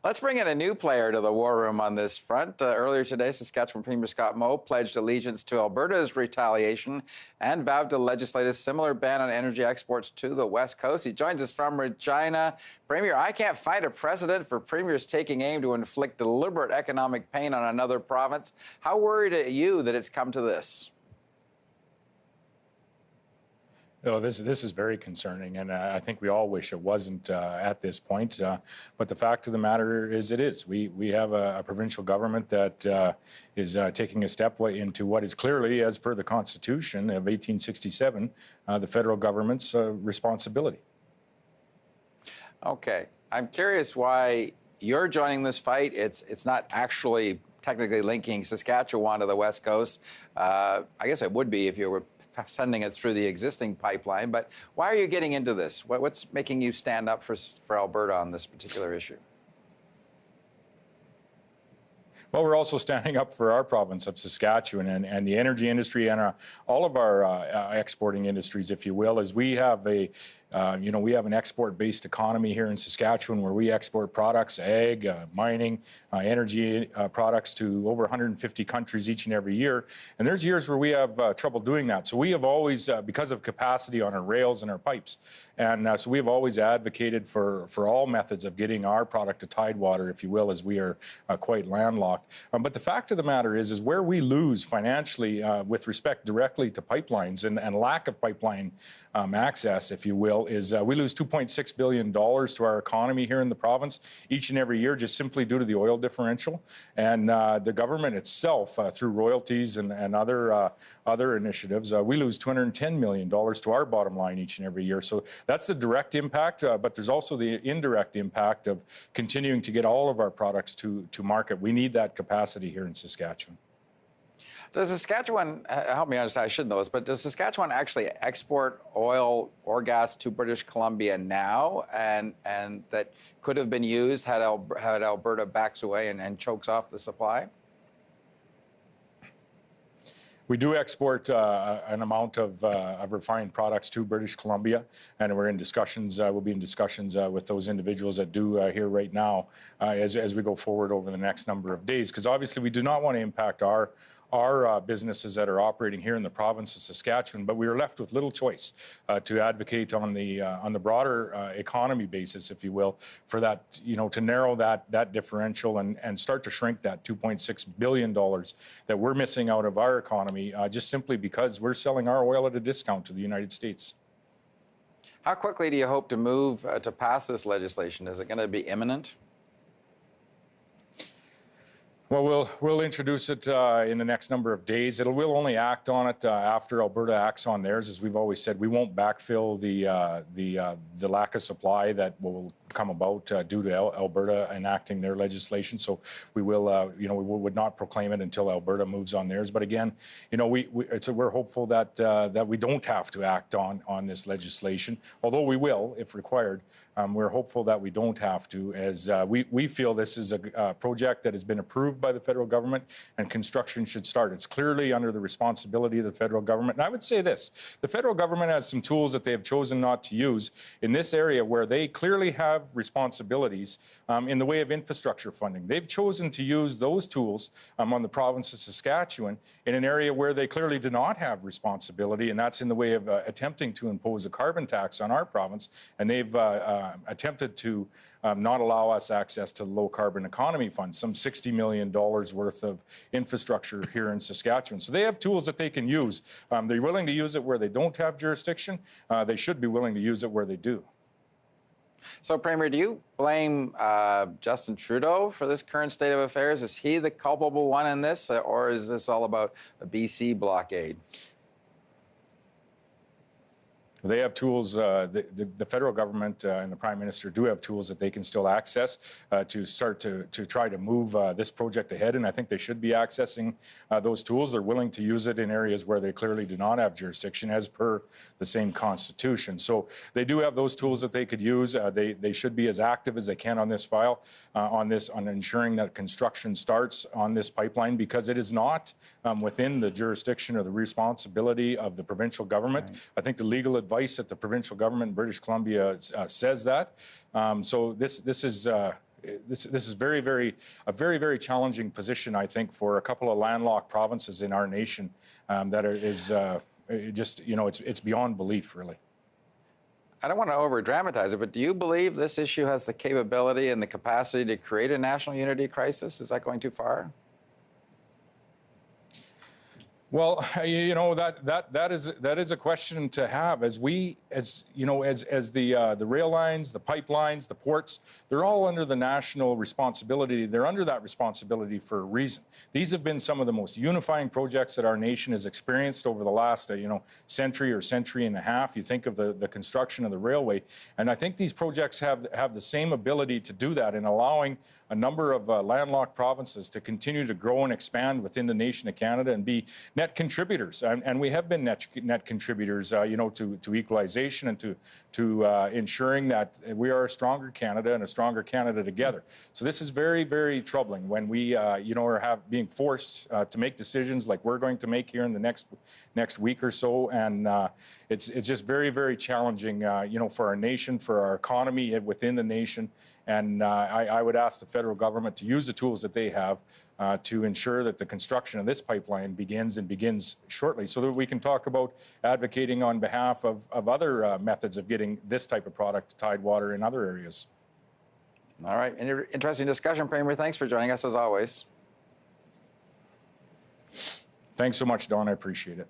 Let's bring in a new player to the war room on this front. Earlier today, Saskatchewan Premier Scott Moe pledged allegiance to Alberta's retaliation and vowed to legislate a similar ban on energy exports to the West Coast. He joins us from Regina. Premier, I can't find a precedent for premiers taking aim to inflict deliberate economic pain on another province. How worried are you that it's come to this? Oh, this is very concerning, and I think we all wish it wasn't at this point. But the fact of the matter is, it is. We have a provincial government that is taking a step into what is clearly, as per the Constitution of 1867, the federal government's responsibility. Okay, I'm curious why you're joining this fight. It's not actually technically linking Saskatchewan to the West Coast. I guess it would be if you were sending it through the existing pipeline. But why are you getting into this? What's making you stand up for Alberta on this particular issue? Well, we're also standing up for our province of Saskatchewan and the energy industry and all of our exporting industries, if you will, as we have we have an export-based economy here in Saskatchewan where we export products, ag, mining, energy products to over 150 countries each and every year. And there's years where we have trouble doing that. So we have always, because of capacity on our rails and our pipes, and so we have always advocated for all methods of getting our product to tidewater, if you will, as we are quite landlocked. But the fact of the matter is where we lose financially with respect directly to pipelines and lack of pipeline access, if you will, is we lose $2.6 billion to our economy here in the province each and every year just simply due to the oil differential. And the government itself, through royalties and other initiatives, we lose $210 million to our bottom line each and every year. So that's the direct impact, but there's also the indirect impact of continuing to get all of our products to market. We need that capacity here in Saskatchewan. Does Saskatchewan, help me understand, I should know this, but does Saskatchewan actually export oil or gas to British Columbia now and that could have been used had Alberta backs away and chokes off the supply? We do export an amount of refined products to British Columbia, and we're in discussions. We'll be in discussions with those individuals that do here right now as we go forward over the next number of days. Because obviously, we do not want to impact our businesses that are operating here in the province of Saskatchewan, but we are left with little choice to advocate on the broader economy basis, if you will, for that, to narrow that differential and start to shrink that $2.6 billion that we're missing out of our economy just simply because we're selling our oil at a discount to the United States. How quickly do you hope to move to pass this legislation? Is it going to be imminent? Well, we'll introduce it in the next number of days. We'll only act on it after Alberta acts on theirs. As we've always said, we won't backfill the lack of supply that will come about due to Alberta enacting their legislation. So we will, we would not proclaim it until Alberta moves on theirs. But again, we're hopeful that we don't have to act on this legislation, although we will if required. We're hopeful that we don't have to, as we feel this is a project that has been approved by the federal government and construction should start. It's clearly under the responsibility of the federal government. And I would say this, the federal government has some tools that they have chosen not to use in this area where they clearly have responsibilities in the way of infrastructure funding. They've chosen to use those tools on the province of Saskatchewan in an area where they clearly do not have responsibility, and that's in the way of attempting to impose a carbon tax on our province. And they've attempted to not allow us access to the low carbon economy fund, some $60 million worth of infrastructure here in Saskatchewan. So they have tools that they can use. They're willing to use it where they don't have jurisdiction. They should be willing to use it where they do. So, Premier, do you blame Justin Trudeau for this current state of affairs? Is he the culpable one in this, or is this all about a BC blockade? They have tools, the federal government and the Prime Minister do have tools that they can still access to start to try to move this project ahead, and I think they should be accessing those tools. They're willing to use it in areas where they clearly do not have jurisdiction as per the same Constitution. So they do have those tools that they could use. They should be as active as they can on this file, on ensuring that construction starts on this pipeline, because it is not within the jurisdiction or the responsibility of the provincial government. Right. I think the legal advice that the provincial government in British Columbia says that. So this is this is a very challenging position, I think, for a couple of landlocked provinces in our nation is just, you know, it's beyond belief, really. I don't want to over-dramatize it, but do you believe this issue has the capability and the capacity to create a national unity crisis? Is that going too far? Well, you know, that is a question to have. As the rail lines, the pipelines, the ports, they're all under the national responsibility. They're under that responsibility for a reason. These have been some of the most unifying projects that our nation has experienced over the last century or century and a half. You think of the construction of the railway, and I think these projects have the same ability to do that in allowing a number of landlocked provinces to continue to grow and expand within the nation of Canada and be net contributors, and we have been net contributors, to equalization and to ensuring that we are a stronger Canada and a stronger Canada together. So this is very, very troubling when we, are being forced to make decisions like we're going to make here in the next week or so, and it's just very, very challenging, for our nation, for our economy within the nation. And I would ask the federal government to use the tools that they have to ensure that the construction of this pipeline begins shortly, so that we can talk about advocating on behalf of other methods of getting this type of product to Tidewater in other areas. All right. Interesting discussion, Premier. Thanks for joining us, as always. Thanks so much, Don. I appreciate it.